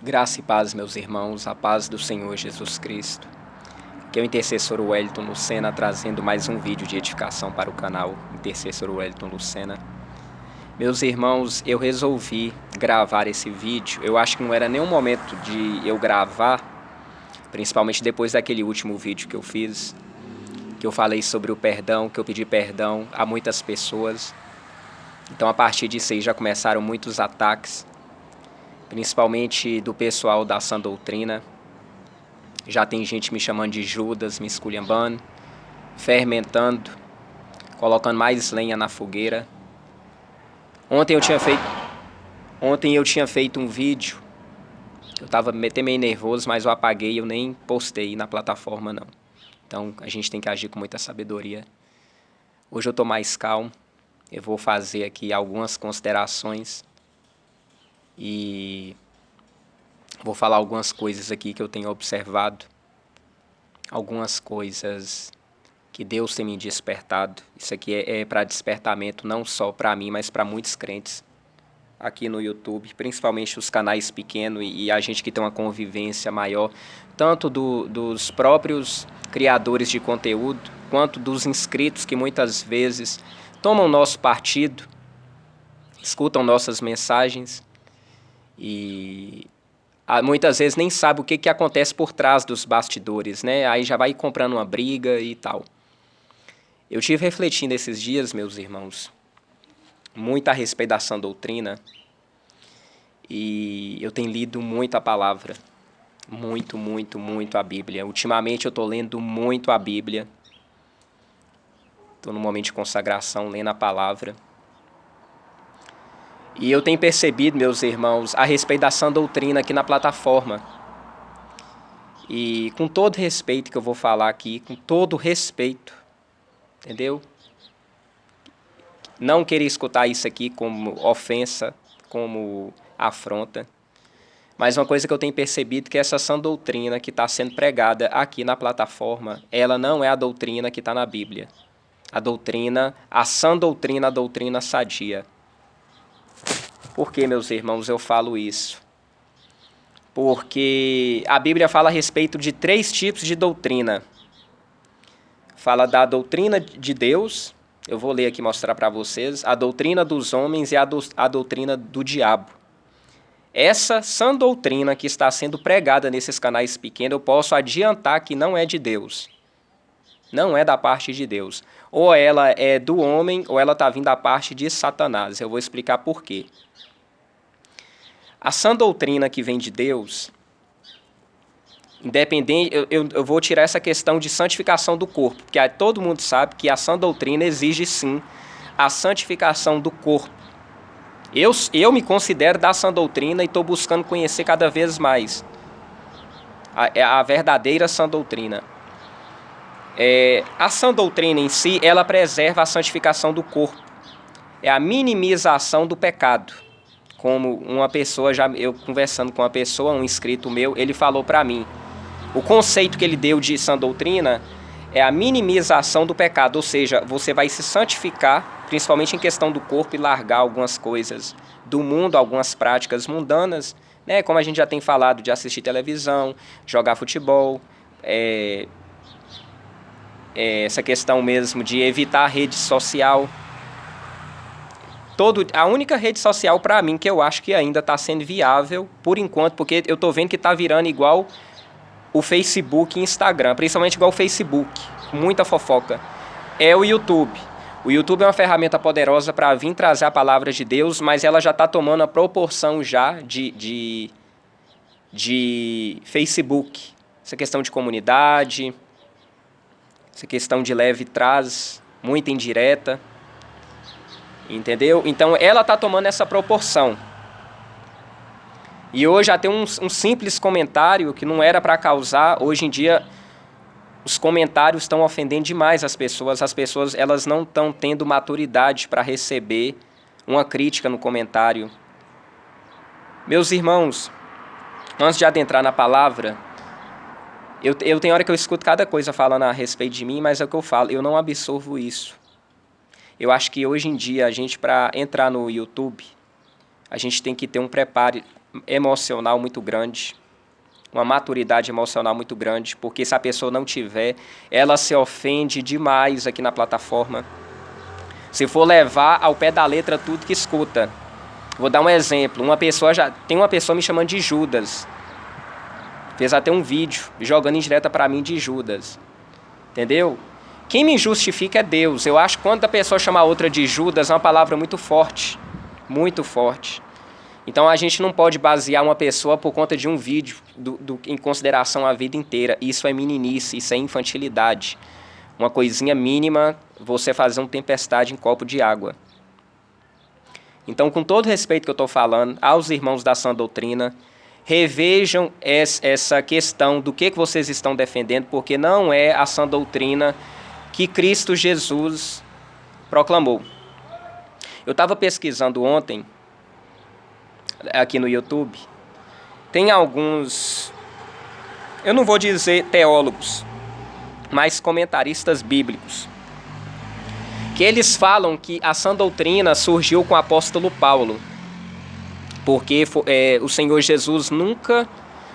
Graça e paz, meus irmãos, a paz do Senhor Jesus Cristo. Aqui é o Intercessor Wellington Lucena, trazendo mais um vídeo de edificação para o canal Intercessor Wellington Lucena. Meus irmãos, eu resolvi gravar esse vídeo. Eu acho que não era nenhum momento de eu gravar, principalmente depois daquele último vídeo que eu fiz, que eu falei sobre o perdão, que eu pedi perdão a muitas pessoas. Então, a partir disso aí já começaram muitos ataques, principalmente do pessoal da sã doutrina. Já tem gente me chamando de Judas, me esculhambando, fermentando, colocando mais lenha na fogueira. Ontem eu tinha feito um vídeo, eu estava até meio nervoso, mas eu apaguei, eu nem postei na plataforma não. Então a gente tem que agir com muita sabedoria. Hoje eu estou mais calmo, eu vou fazer aqui algumas considerações e vou falar algumas coisas aqui que eu tenho observado, algumas coisas que Deus tem me despertado. Isso aqui é para despertamento não só para mim, mas para muitos crentes aqui no YouTube, principalmente os canais pequenos e a gente que tem uma convivência maior, tanto dos próprios criadores de conteúdo, quanto dos inscritos que muitas vezes tomam nosso partido, escutam nossas mensagens e muitas vezes nem sabe o que acontece por trás dos bastidores, né? Aí já vai comprando uma briga e tal. Eu tive refletindo esses dias, meus irmãos, muito a respeito da sã doutrina, e eu tenho lido muito a palavra, muito a Bíblia. Ultimamente eu estou lendo muito a Bíblia, estou no momento de consagração, lendo a palavra. E eu tenho percebido, meus irmãos, a respeito da sã doutrina aqui na plataforma. E com todo respeito que eu vou falar aqui, com todo respeito, entendeu? Não querer escutar isso aqui como ofensa, como afronta. Mas uma coisa que eu tenho percebido é que essa sã doutrina que está sendo pregada aqui na plataforma, ela não é a doutrina que está na Bíblia. A sã doutrina, a doutrina sadia. Por que, meus irmãos, eu falo isso? Porque a Bíblia fala a respeito de 3 tipos de doutrina. Fala da doutrina de Deus, eu vou ler aqui e mostrar para vocês, a doutrina dos homens e a doutrina do diabo. Essa sã doutrina que está sendo pregada nesses canais pequenos, eu posso adiantar que não é de Deus. Não é da parte de Deus. Ou ela é do homem, ou ela está vindo da parte de Satanás. Eu vou explicar por quê. A sã doutrina que vem de Deus, independente, eu vou tirar essa questão de santificação do corpo, porque todo mundo sabe que a sã doutrina exige sim a santificação do corpo. Eu me considero da sã doutrina e estou buscando conhecer cada vez mais a verdadeira sã doutrina. A sã doutrina em si, ela preserva a santificação do corpo. É a minimização do pecado. Como uma pessoa, eu conversando com uma pessoa, um inscrito meu, ele falou para mim, o conceito que ele deu de sã doutrina é a minimização do pecado, ou seja, você vai se santificar, principalmente em questão do corpo, e largar algumas coisas do mundo, algumas práticas mundanas, né? Como a gente já tem falado de assistir televisão, jogar futebol, essa questão mesmo de evitar a rede social. A única rede social para mim que eu acho que ainda está sendo viável, por enquanto, porque eu estou vendo que está virando igual o Facebook e Instagram, principalmente igual o Facebook, com muita fofoca, é o YouTube. O YouTube é uma ferramenta poderosa para vir trazer a palavra de Deus, mas ela já está tomando a proporção já de Facebook. Essa questão de comunidade, essa questão de leve traz, muita indireta. Entendeu? Então ela está tomando essa proporção. E hoje já tem um simples comentário que não era para causar. Hoje em dia os comentários estão ofendendo demais as pessoas. As pessoas elas não estão tendo maturidade para receber uma crítica no comentário. Meus irmãos, antes de adentrar na palavra, eu tenho hora que eu escuto cada coisa falando a respeito de mim, mas é o que eu falo, eu não absorvo isso. Eu acho que hoje em dia, a gente, para entrar no YouTube, a gente tem que ter um preparo emocional muito grande, uma maturidade emocional muito grande, porque se a pessoa não tiver, ela se ofende demais aqui na plataforma. Se for levar ao pé da letra tudo que escuta. Vou dar um exemplo. Tem uma pessoa me chamando de Judas. Fez até um vídeo jogando indireta para mim de Judas. Entendeu? Quem me justifica é Deus. Eu acho que quando a pessoa chama a outra de Judas é uma palavra muito forte. Muito forte. Então a gente não pode basear uma pessoa por conta de um vídeo em consideração a vida inteira. Isso é meninice, isso é infantilidade. Uma coisinha mínima, você fazer uma tempestade em copo de água. Então, com todo respeito que eu estou falando, aos irmãos da sã doutrina, revejam essa questão do que vocês estão defendendo, porque não é a sã doutrina que Cristo Jesus proclamou. Eu estava pesquisando ontem, aqui no YouTube, tem alguns, eu não vou dizer teólogos, mas comentaristas bíblicos, que eles falam que a sã doutrina surgiu com o apóstolo Paulo, porque o Senhor Jesus nunca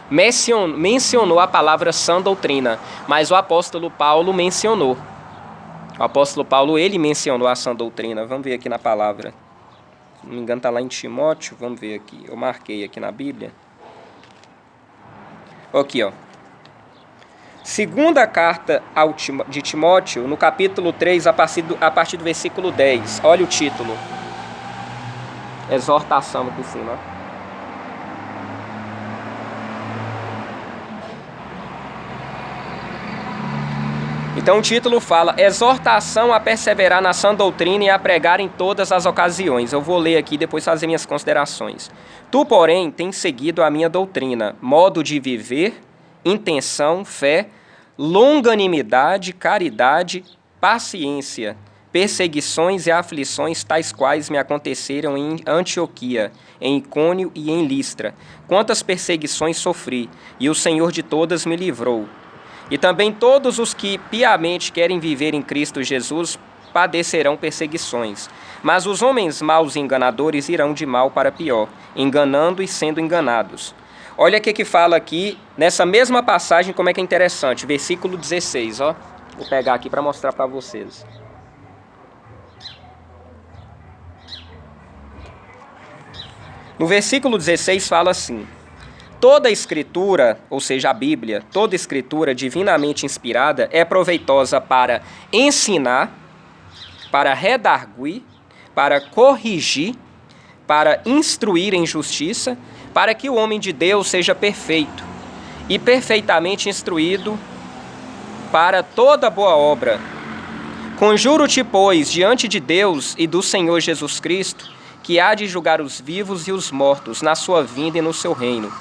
mencionou a palavra sã doutrina, mas o apóstolo Paulo mencionou. O apóstolo Paulo, ele mencionou a sã doutrina. Vamos ver aqui na palavra. Se não me engano, está lá em Timóteo. Vamos ver aqui. Eu marquei aqui na Bíblia. Aqui, ó. Segunda carta de Timóteo, no capítulo 3, a partir do versículo 10. Olha o título. Exortação aqui em cima. Então o título fala: exortação a perseverar na sã doutrina e a pregar em todas as ocasiões. Eu vou ler aqui e depois fazer minhas considerações. Tu, porém, tens seguido a minha doutrina, modo de viver, intenção, fé, longanimidade, caridade, paciência, perseguições e aflições, tais quais me aconteceram em Antioquia, em Icônio e em Listra. Quantas perseguições sofri, e o Senhor de todas me livrou. E também todos os que piamente querem viver em Cristo Jesus padecerão perseguições. Mas os homens maus e enganadores irão de mal para pior, enganando e sendo enganados. Olha o que fala aqui, nessa mesma passagem, como é que é interessante. Versículo 16, ó. Vou pegar aqui para mostrar para vocês. No versículo 16 fala assim: toda escritura, ou seja, a Bíblia, toda escritura divinamente inspirada é proveitosa para ensinar, para redarguir, para corrigir, para instruir em justiça, para que o homem de Deus seja perfeito e perfeitamente instruído para toda boa obra. Conjuro-te, pois, diante de Deus e do Senhor Jesus Cristo, que há de julgar os vivos e os mortos na sua vinda e no seu reino,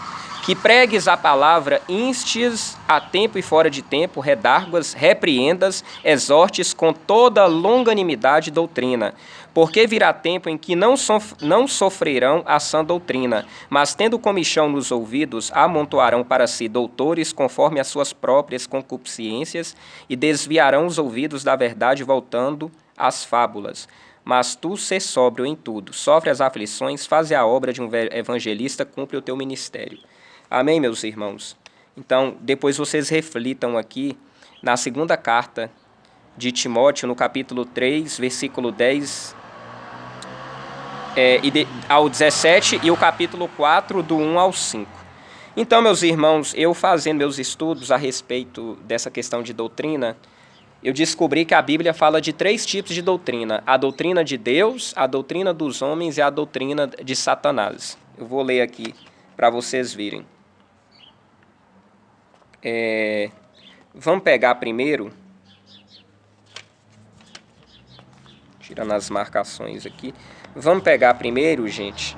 que pregues a palavra, instes a tempo e fora de tempo, redarguas, repreendas, exortes com toda longanimidade e doutrina, porque virá tempo em que não sofrerão a sã doutrina, mas tendo comichão nos ouvidos, amontoarão para si doutores conforme as suas próprias concupiscências e desviarão os ouvidos da verdade voltando às fábulas. Mas tu sê sóbrio em tudo, sofre as aflições, faze a obra de um evangelista, cumpre o teu ministério. Amém, meus irmãos? Então, depois vocês reflitam aqui na segunda carta de Timóteo, no capítulo 3, versículo 10 ao 17, e o capítulo 4, do 1 ao 5. Então, meus irmãos, eu fazendo meus estudos a respeito dessa questão de doutrina, eu descobri que a Bíblia fala de 3 tipos de doutrina: a doutrina de Deus, a doutrina dos homens e a doutrina de Satanás. Eu vou ler aqui para vocês virem. Vamos pegar primeiro, tirando as marcações aqui, vamos pegar primeiro, gente,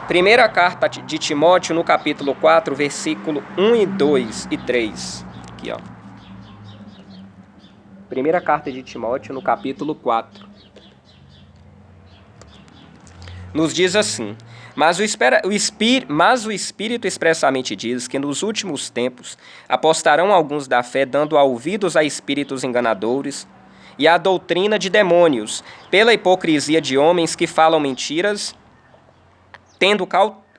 primeira carta de Timóteo, no capítulo 4, versículo 1 e 2 e 3, aqui, ó. Primeira carta de Timóteo, no capítulo 4, nos diz assim: Mas o Espírito expressamente diz que nos últimos tempos apostarão alguns da fé, dando ouvidos a espíritos enganadores e à doutrina de demônios, pela hipocrisia de homens que falam mentiras tendo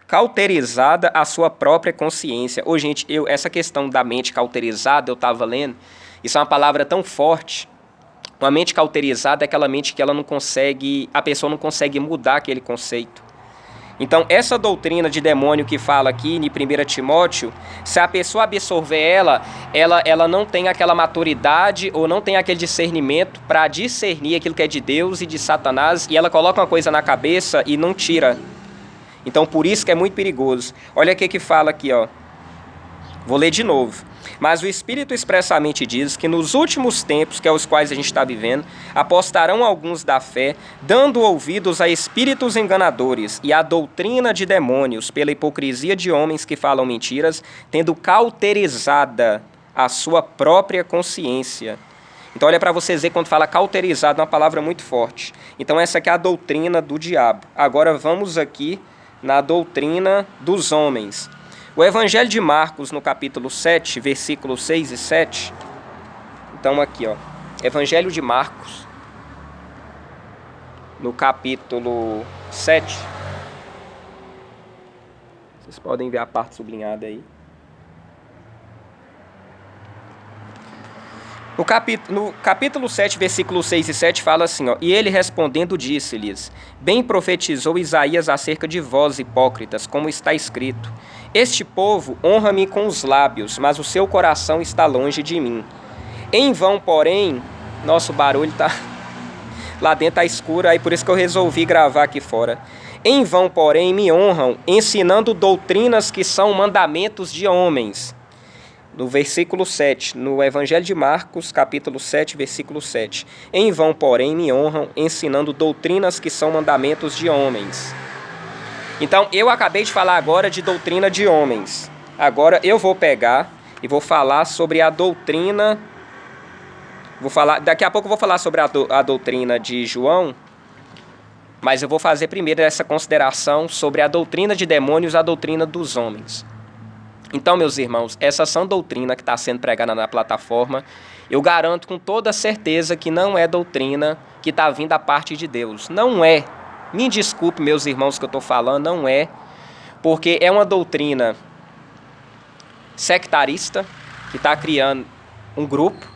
cauterizada a sua própria consciência. Ô, gente, essa questão da mente cauterizada, eu estava lendo, isso é uma palavra tão forte. Uma mente cauterizada é aquela mente que ela não consegue, a pessoa não consegue mudar aquele conceito. Então, essa doutrina de demônio que fala aqui em 1 Timóteo, se a pessoa absorver ela não tem aquela maturidade ou não tem aquele discernimento para discernir aquilo que é de Deus e de Satanás, e ela coloca uma coisa na cabeça e não tira. Então, por isso que é muito perigoso. Olha o que fala aqui, ó. Vou ler de novo. Mas o Espírito expressamente diz que nos últimos tempos, que é os quais a gente está vivendo, apostarão alguns da fé, dando ouvidos a espíritos enganadores e a doutrina de demônios, pela hipocrisia de homens que falam mentiras, tendo cauterizada a sua própria consciência. Então, olha para vocês ver, quando fala cauterizado, é uma palavra muito forte. Então, essa aqui é a doutrina do diabo. Agora, vamos aqui na doutrina dos homens. O Evangelho de Marcos, no capítulo 7, versículos 6 e 7. Então, aqui, ó. Evangelho de Marcos, no capítulo 7. Vocês podem ver a parte sublinhada aí. No capítulo 7, versículos 6 e 7, fala assim, ó, e ele respondendo disse-lhes, bem profetizou Isaías acerca de vós, hipócritas, como está escrito, este povo honra-me com os lábios, mas o seu coração está longe de mim. Em vão, porém, nosso barulho tá lá dentro tá escuro, aí por isso que eu resolvi gravar aqui fora. Em vão, porém, me honram, ensinando doutrinas que são mandamentos de homens. No versículo 7, no Evangelho de Marcos, capítulo 7, versículo 7. Em vão, porém, me honram, ensinando doutrinas que são mandamentos de homens. Então, eu acabei de falar agora de doutrina de homens. Agora, eu vou pegar e vou falar sobre a doutrina... Daqui a pouco eu vou falar sobre a doutrina de João, mas eu vou fazer primeiro essa consideração sobre a doutrina de demônios, a doutrina dos homens. Então, meus irmãos, essa sã doutrina que está sendo pregada na plataforma, eu garanto com toda certeza que não é doutrina que está vindo da parte de Deus. Não é. Me desculpe, meus irmãos, que eu estou falando, não é. Porque é uma doutrina sectarista que está criando um grupo,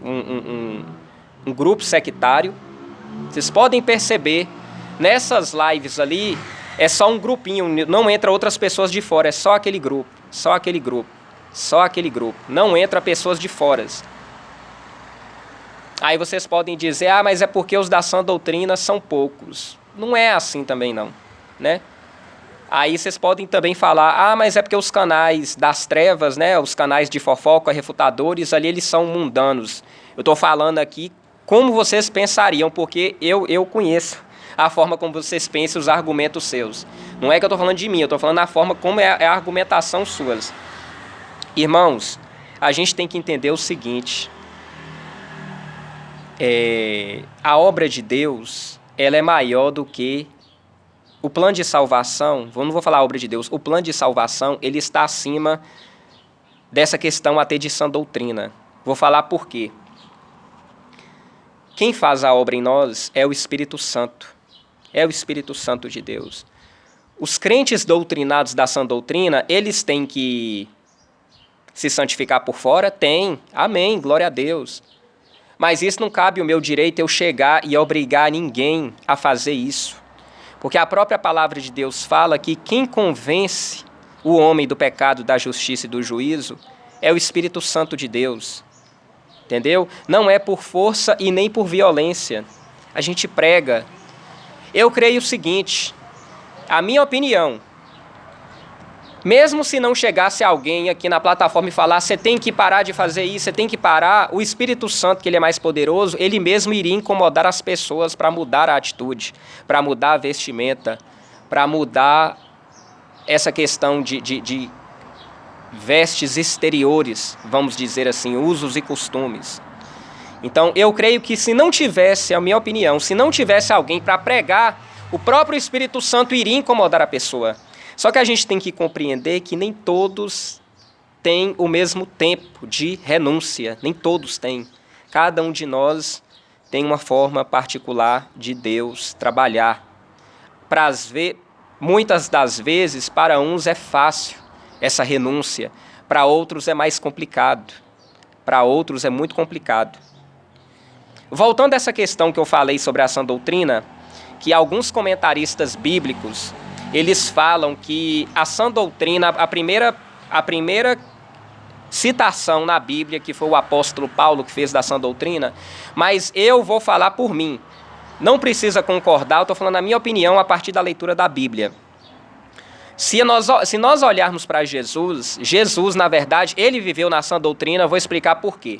um grupo sectário. Vocês podem perceber, nessas lives ali, é só um grupinho, não entra outras pessoas de fora, é só aquele grupo, só aquele grupo, só aquele grupo. Não entra pessoas de fora. Aí vocês podem dizer, mas é porque os da sã doutrina são poucos. Não é assim também não, né? Aí vocês podem também falar, mas é porque os canais das trevas, né, os canais de fofoca, refutadores, ali eles são mundanos. Eu estou falando aqui como vocês pensariam, porque eu conheço a forma como vocês pensam, os argumentos seus. Não é que eu estou falando de mim, eu estou falando da forma como é a argumentação suas. Irmãos, a gente tem que entender o seguinte, a obra de Deus, ela é maior do que o plano de salvação. Não vou falar a obra de Deus, o plano de salvação, ele está acima dessa questão até de sã doutrina. Vou falar por quê. Quem faz a obra em nós é o Espírito Santo. É o Espírito Santo de Deus. Os crentes doutrinados da sã doutrina, eles têm que se santificar por fora? Tem. Amém. Glória a Deus. Mas isso não cabe o meu direito eu chegar e obrigar ninguém a fazer isso. Porque a própria palavra de Deus fala que quem convence o homem do pecado, da justiça e do juízo é o Espírito Santo de Deus. Entendeu? Não é por força e nem por violência. A gente prega. Eu creio o seguinte, a minha opinião, mesmo se não chegasse alguém aqui na plataforma e falar, você tem que parar de fazer isso, você tem que parar, o Espírito Santo, que ele é mais poderoso, ele mesmo iria incomodar as pessoas para mudar a atitude, para mudar a vestimenta, para mudar essa questão de vestes exteriores, vamos dizer assim, usos e costumes. Então, eu creio que se não tivesse, a minha opinião, se não tivesse alguém para pregar, o próprio Espírito Santo iria incomodar a pessoa. Só que a gente tem que compreender que nem todos têm o mesmo tempo de renúncia, nem todos têm. Cada um de nós tem uma forma particular de Deus trabalhar. muitas das vezes, para uns é fácil essa renúncia, para outros é mais complicado, para outros é muito complicado. Voltando a essa questão que eu falei sobre a sã doutrina, que alguns comentaristas bíblicos, eles falam que a sã doutrina, a primeira citação na Bíblia, que foi o apóstolo Paulo que fez da sã doutrina, mas eu vou falar por mim. Não precisa concordar, eu estou falando a minha opinião a partir da leitura da Bíblia. Se nós olharmos para Jesus, na verdade, ele viveu na sã doutrina, eu vou explicar por quê.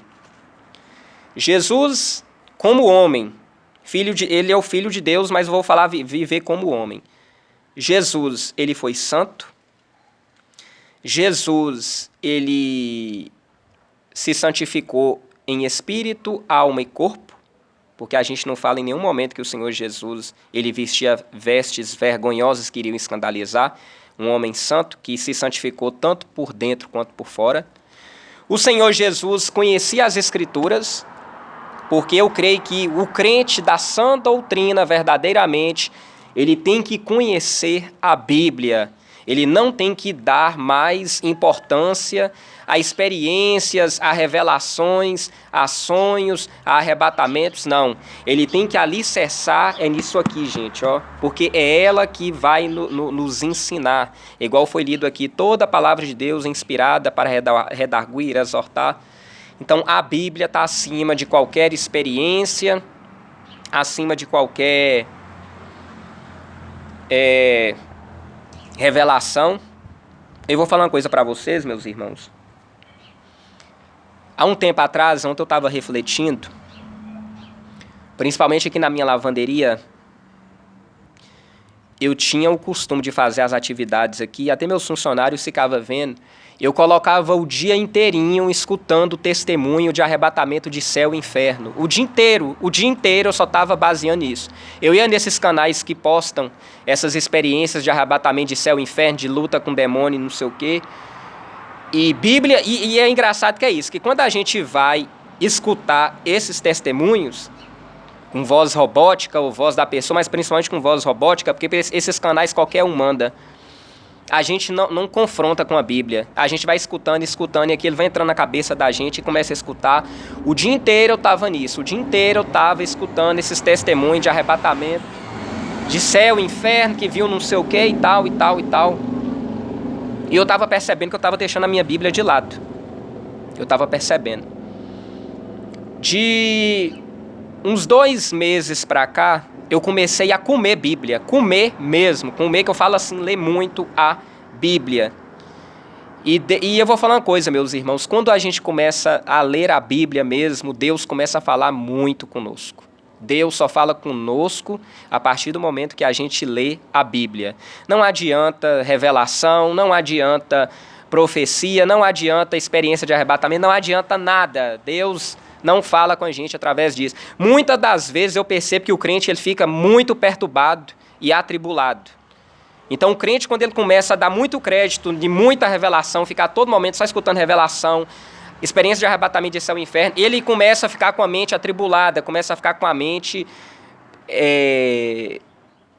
Jesus, como homem, ele é o Filho de Deus, mas eu vou falar viver como homem. Jesus, ele foi santo. Jesus, ele se santificou em espírito, alma e corpo, porque a gente não fala em nenhum momento que o Senhor Jesus, ele vestia vestes vergonhosas que iriam escandalizar, um homem santo que se santificou tanto por dentro quanto por fora. O Senhor Jesus conhecia as Escrituras, porque eu creio que o crente da sã doutrina verdadeiramente, ele tem que conhecer a Bíblia. Ele não tem que dar mais importância a experiências, a revelações, a sonhos, a arrebatamentos, não. Ele tem que alicerçar, é nisso aqui, gente, ó, porque é ela que vai nos ensinar. Igual foi lido aqui, toda a palavra de Deus é inspirada para redarguir, exortar. Então, a Bíblia está acima de qualquer experiência, acima de qualquer revelação. Eu vou falar uma coisa para vocês, meus irmãos. Há um tempo atrás, ontem eu estava refletindo, principalmente aqui na minha lavanderia, eu tinha o costume de fazer as atividades aqui, até meus funcionários ficavam vendo, eu colocava o dia inteirinho escutando o testemunho de arrebatamento de céu e inferno. O dia inteiro eu só estava baseando nisso. Eu ia nesses canais que postam essas experiências de arrebatamento de céu e inferno, de luta com demônio, não sei o quê. E Bíblia, e é engraçado que é isso, que quando a gente vai escutar esses testemunhos, com voz robótica ou voz da pessoa, mas principalmente com voz robótica, porque esses canais qualquer um manda, a gente não confronta com a Bíblia. A gente vai escutando, e aquilo vai entrando na cabeça da gente e começa a escutar. O dia inteiro eu estava nisso, o dia inteiro eu estava escutando esses testemunhos de arrebatamento, de céu, inferno, que viu não sei o que e tal, e tal, e tal. E eu estava percebendo que eu estava deixando a minha Bíblia de lado. Eu estava percebendo. De uns 2 meses para cá, eu comecei a comer Bíblia, comer mesmo, comer que eu falo assim, ler muito a Bíblia. E eu vou falar uma coisa, meus irmãos, quando a gente começa a ler a Bíblia mesmo, Deus começa a falar muito conosco. Deus só fala conosco a partir do momento que a gente lê a Bíblia. Não adianta revelação, não adianta profecia, não adianta experiência de arrebatamento, não adianta nada. Deus não fala com a gente através disso. Muitas das vezes eu percebo que o crente ele fica muito perturbado e atribulado. Então o crente, quando ele começa a dar muito crédito de muita revelação, ficar a todo momento só escutando revelação, experiência de arrebatamento de céu e inferno, ele começa a ficar com a mente atribulada, começa a ficar com a mente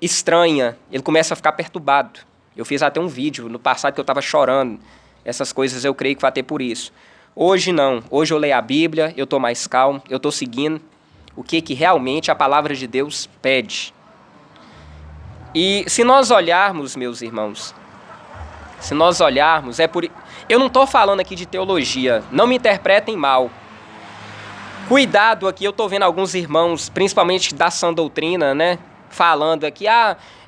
estranha, ele começa a ficar perturbado. Eu fiz até um vídeo no passado que eu estava chorando. Essas coisas eu creio que vai ter por isso. Hoje não. Hoje eu leio a Bíblia, eu estou mais calmo, eu estou seguindo o que realmente a palavra de Deus pede. E se nós olharmos, meus irmãos, eu não estou falando aqui de teologia, não me interpretem mal. Cuidado aqui, eu estou vendo alguns irmãos, principalmente da sã doutrina, né, falando aqui,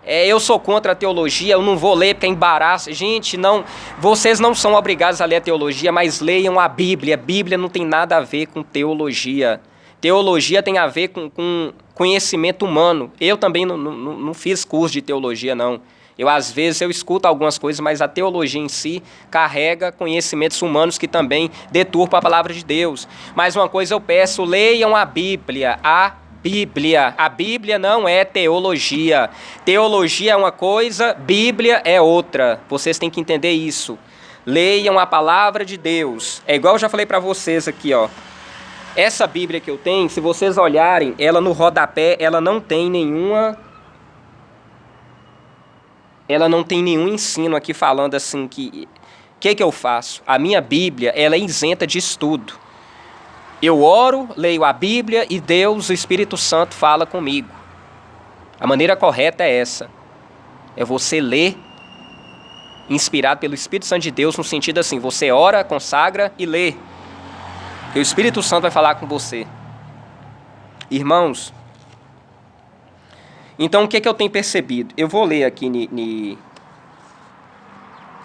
eu sou contra a teologia, eu não vou ler porque é embaraço. Gente, não, vocês não são obrigados a ler a teologia, mas leiam a Bíblia. A Bíblia não tem nada a ver com teologia. Teologia tem a ver com conhecimento humano. Eu também não fiz curso de teologia, não. Às vezes, eu escuto algumas coisas, mas a teologia em si carrega conhecimentos humanos que também deturpam a palavra de Deus. Mais uma coisa eu peço, leiam a Bíblia, A Bíblia não é teologia. Teologia é uma coisa, Bíblia é outra. Vocês têm que entender isso. Leiam a palavra de Deus. É igual eu já falei para vocês aqui, ó. Essa Bíblia que eu tenho, se vocês olharem, ela no rodapé, ela não tem nenhuma ela não tem nenhum ensino aqui falando assim que... O que eu faço? A minha Bíblia, ela é isenta de estudo. Eu oro, leio a Bíblia e Deus, o Espírito Santo, fala comigo. A maneira correta é essa. É você ler, inspirado pelo Espírito Santo de Deus, no sentido assim, você ora, consagra e lê. E o Espírito Santo vai falar com você. Irmãos, então o que eu tenho percebido? Eu vou ler aqui,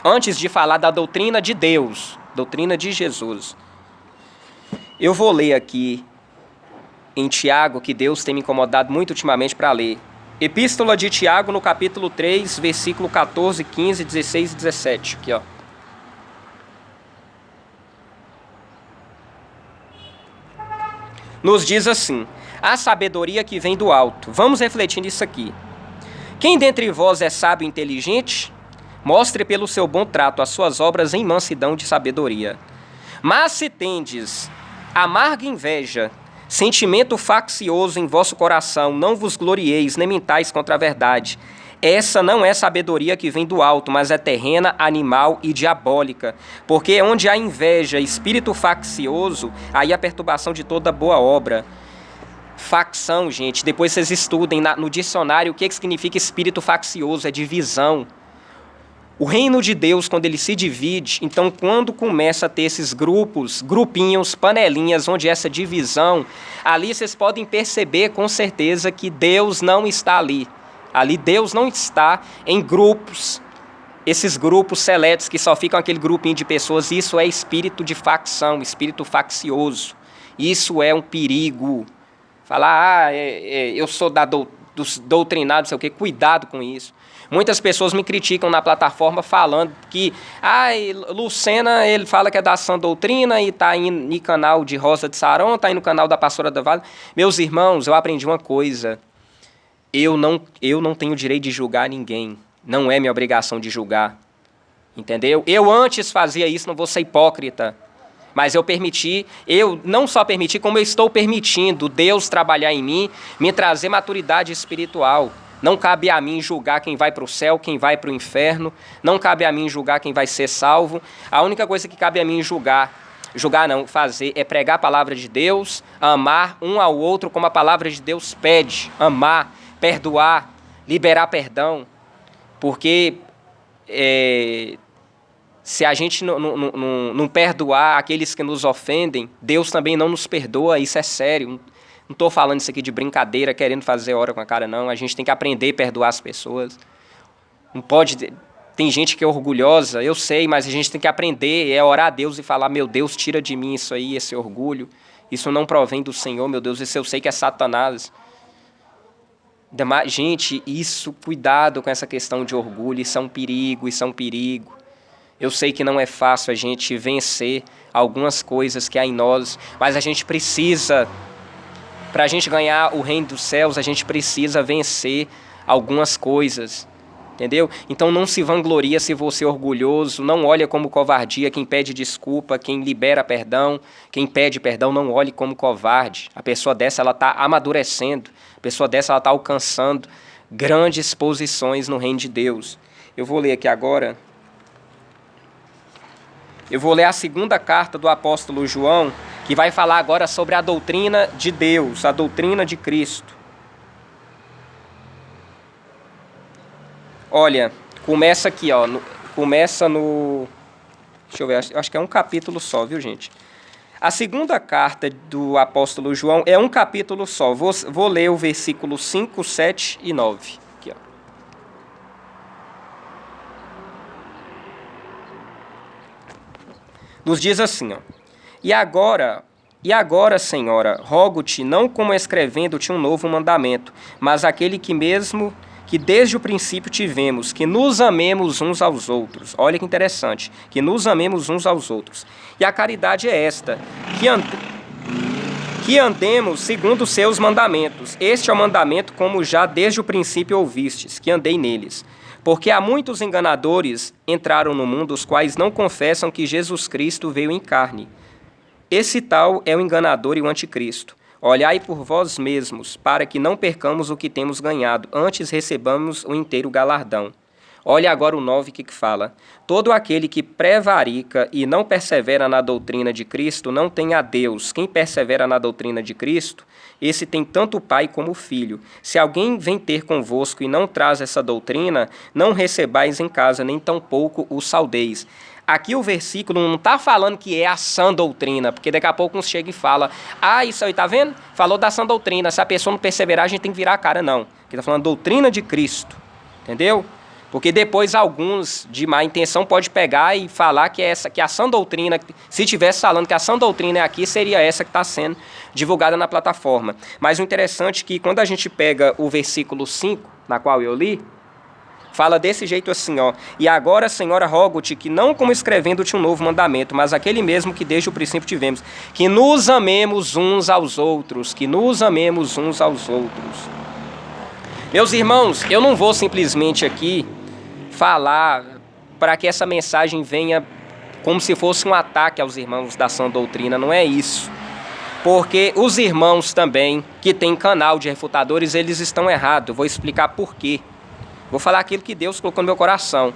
antes de falar da doutrina de Deus, doutrina de Jesus. Eu vou ler aqui em Tiago, que Deus tem me incomodado muito ultimamente para ler. Epístola de Tiago, no capítulo 3, versículo 14, 15, 16 e 17. Aqui, ó. Nos diz assim: a sabedoria que vem do alto. Vamos refletir nisso aqui. Quem dentre vós é sábio e inteligente? Mostre pelo seu bom trato as suas obras em mansidão de sabedoria. Mas se tendes amarga inveja, sentimento faccioso em vosso coração, não vos glorieis, nem mentais contra a verdade. Essa não é sabedoria que vem do alto, mas é terrena, animal e diabólica. Porque onde há inveja, espírito faccioso, aí a perturbação de toda boa obra. Facção, gente, depois vocês estudem no dicionário o que significa espírito faccioso, é divisão. O reino de Deus, quando ele se divide, então quando começa a ter esses grupos, grupinhos, panelinhas, onde essa divisão, ali vocês podem perceber com certeza que Deus não está ali. Ali Deus não está em grupos, esses grupos seletos que só ficam aquele grupinho de pessoas. Isso é espírito de facção, espírito faccioso. Isso é um perigo. Falar, eu sou dos doutrinados, sei o quê, cuidado com isso. Muitas pessoas me criticam na plataforma falando que Lucena, ele fala que é da sã doutrina e está indo no canal de Rosa de Saron, está indo no canal da Pastora da Vale. Meus irmãos, eu aprendi uma coisa. Eu não tenho direito de julgar ninguém. Não é minha obrigação de julgar. Entendeu? Eu antes fazia isso, não vou ser hipócrita. Mas eu não só permiti, como eu estou permitindo Deus trabalhar em mim, me trazer maturidade espiritual. Não cabe a mim julgar quem vai para o céu, quem vai para o inferno. Não cabe a mim julgar quem vai ser salvo. A única coisa que cabe a mim fazer é pregar a palavra de Deus, amar um ao outro como a palavra de Deus pede. Amar, perdoar, liberar perdão. Porque se a gente não perdoar aqueles que nos ofendem, Deus também não nos perdoa, isso é sério. Não estou falando isso aqui de brincadeira, querendo fazer hora com a cara, não. A gente tem que aprender a perdoar as pessoas. Não pode... Tem gente que é orgulhosa, eu sei, mas a gente tem que aprender, orar a Deus e falar, meu Deus, tira de mim isso aí, esse orgulho. Isso não provém do Senhor, meu Deus, isso eu sei que é Satanás. Gente, cuidado com essa questão de orgulho, isso é um perigo. Eu sei que não é fácil a gente vencer algumas coisas que há em nós, mas a gente precisa... Para a gente ganhar o reino dos céus, a gente precisa vencer algumas coisas, entendeu? Então não se vangloria se você é orgulhoso, não olha como covardia quem pede desculpa, quem libera perdão, quem pede perdão, não olhe como covarde. A pessoa dessa, ela está amadurecendo, a pessoa dessa, ela está alcançando grandes posições no reino de Deus. Eu vou ler aqui agora, eu vou ler a segunda carta do apóstolo João, que vai falar agora sobre a doutrina de Deus, a doutrina de Cristo. Olha, começa aqui, ó, começa no... Deixa eu ver, acho que é um capítulo só, viu, gente? A segunda carta do apóstolo João é um capítulo só. Vou ler o versículo 5, 7 e 9. Aqui, ó. Nos diz assim, ó. E agora, Senhora, rogo-te, não como escrevendo-te um novo mandamento, mas aquele que desde o princípio tivemos, que nos amemos uns aos outros. Olha que interessante, que nos amemos uns aos outros. E a caridade é esta, que andemos segundo os seus mandamentos. Este é o mandamento, como já desde o princípio ouvistes, que andei neles. Porque há muitos enganadores entraram no mundo, os quais não confessam que Jesus Cristo veio em carne. Esse tal é o enganador e o anticristo. Olhai por vós mesmos, para que não percamos o que temos ganhado, antes recebamos o inteiro galardão. Olha agora o 9 que fala: todo aquele que prevarica e não persevera na doutrina de Cristo não tem a Deus. Quem persevera na doutrina de Cristo, esse tem tanto o Pai como o Filho. Se alguém vem ter convosco e não traz essa doutrina, não recebais em casa, nem tampouco o saudeis. Aqui o versículo não está falando que é a sã doutrina, porque daqui a pouco uns chega e fala: isso aí, tá vendo? Falou da sã doutrina, se a pessoa não perseverar, a gente tem que virar a cara. Não, aqui está falando doutrina de Cristo, entendeu? Porque depois alguns de má intenção pode pegar e falar que a sã doutrina, se estivesse falando que a sã doutrina é aqui, seria essa que está sendo divulgada na plataforma. Mas o interessante é que quando a gente pega o versículo 5, na qual eu li, fala desse jeito assim, ó: e agora, Senhora, rogo-te que não como escrevendo-te um novo mandamento, mas aquele mesmo que desde o princípio tivemos, que nos amemos uns aos outros, que nos amemos uns aos outros. Meus irmãos, eu não vou simplesmente aqui falar para que essa mensagem venha como se fosse um ataque aos irmãos da sã doutrina, não é isso. Porque os irmãos também que têm canal de refutadores, eles estão errados. Vou explicar por quê. Vou falar aquilo que Deus colocou no meu coração.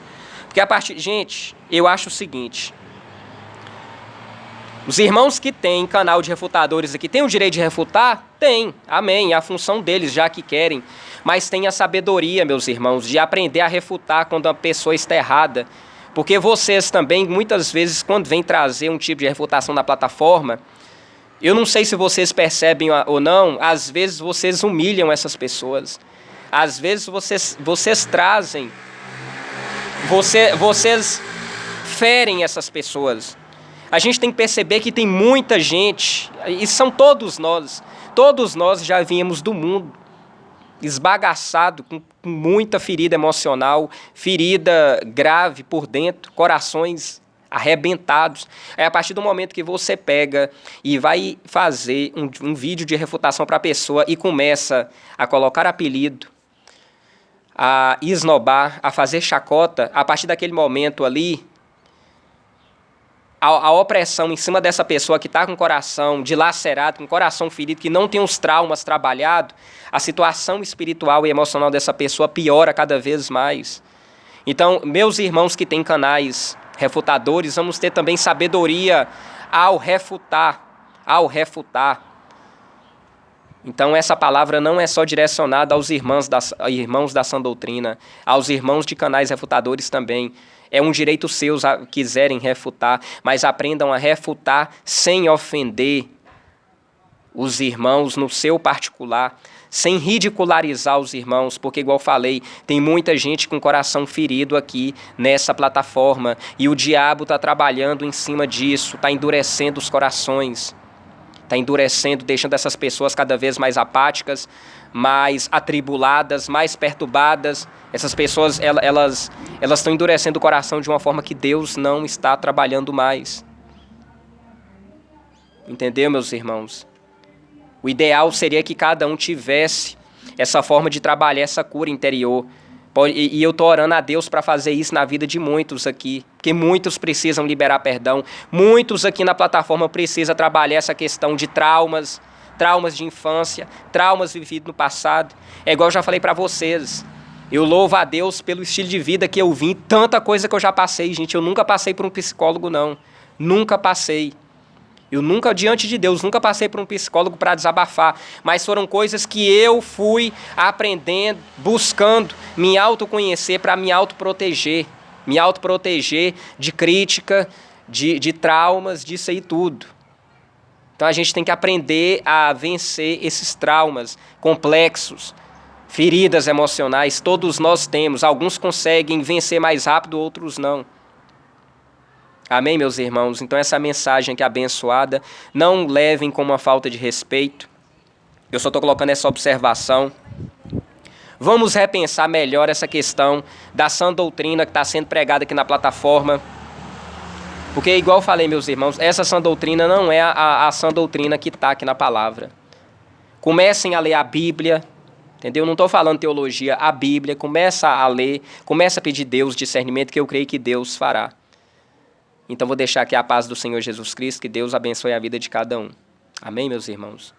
Porque gente, eu acho o seguinte: os irmãos que têm canal de refutadores aqui têm o direito de refutar? Tem, amém, é a função deles, já que querem. Mas tem a sabedoria, meus irmãos, de aprender a refutar quando a pessoa está errada. Porque vocês também, muitas vezes, quando vêm trazer um tipo de refutação na plataforma, eu não sei se vocês percebem ou não, às vezes vocês humilham essas pessoas. Às vezes vocês trazem, vocês ferem essas pessoas. A gente tem que perceber que tem muita gente, e são todos nós já viemos do mundo esbagaçado, com muita ferida emocional, ferida grave por dentro, corações arrebentados. É a partir do momento que você pega e vai fazer um vídeo de refutação para a pessoa e começa a colocar apelido, a esnobar, a fazer chacota, a partir daquele momento ali, a opressão em cima dessa pessoa que está com o coração dilacerado, com o coração ferido, que não tem os traumas trabalhados, a situação espiritual e emocional dessa pessoa piora cada vez mais. Então, meus irmãos que têm canais refutadores, vamos ter também sabedoria ao refutar. Então, essa palavra não é só direcionada aos irmãos da sã doutrina, aos irmãos de canais refutadores também. É um direito seu quiserem refutar, mas aprendam a refutar sem ofender os irmãos no seu particular, sem ridicularizar os irmãos, porque, igual falei, tem muita gente com coração ferido aqui nessa plataforma e o diabo está trabalhando em cima disso, está endurecendo os corações, está endurecendo, deixando essas pessoas cada vez mais apáticas, mais atribuladas, mais perturbadas. Essas pessoas, elas estão endurecendo o coração de uma forma que Deus não está trabalhando mais. Entendeu, meus irmãos? O ideal seria que cada um tivesse essa forma de trabalhar essa cura interior. E eu estou orando a Deus para fazer isso na vida de muitos aqui, porque muitos precisam liberar perdão, muitos aqui na plataforma precisam trabalhar essa questão de traumas de infância, traumas vividos no passado. É igual eu já falei para vocês, eu louvo a Deus pelo estilo de vida que eu vim, tanta coisa que eu já passei, gente. Eu nunca passei por um psicólogo, não. Nunca passei. Eu nunca, diante de Deus, nunca passei por um psicólogo para desabafar, mas foram coisas que eu fui aprendendo, buscando me autoconhecer para me autoproteger de crítica, de traumas, disso aí tudo. Então a gente tem que aprender a vencer esses traumas complexos, feridas emocionais, todos nós temos, alguns conseguem vencer mais rápido, outros não. Amém, meus irmãos? Então essa mensagem aqui abençoada, não levem como uma falta de respeito. Eu só estou colocando essa observação. Vamos repensar melhor essa questão da sã doutrina que está sendo pregada aqui na plataforma. Porque, igual eu falei, meus irmãos, essa sã doutrina não é a sã doutrina que está aqui na palavra. Comecem a ler a Bíblia, entendeu? Não estou falando teologia, a Bíblia. Começa a ler, começa a pedir Deus discernimento, que eu creio que Deus fará. Então vou deixar aqui a paz do Senhor Jesus Cristo, que Deus abençoe a vida de cada um. Amém, meus irmãos?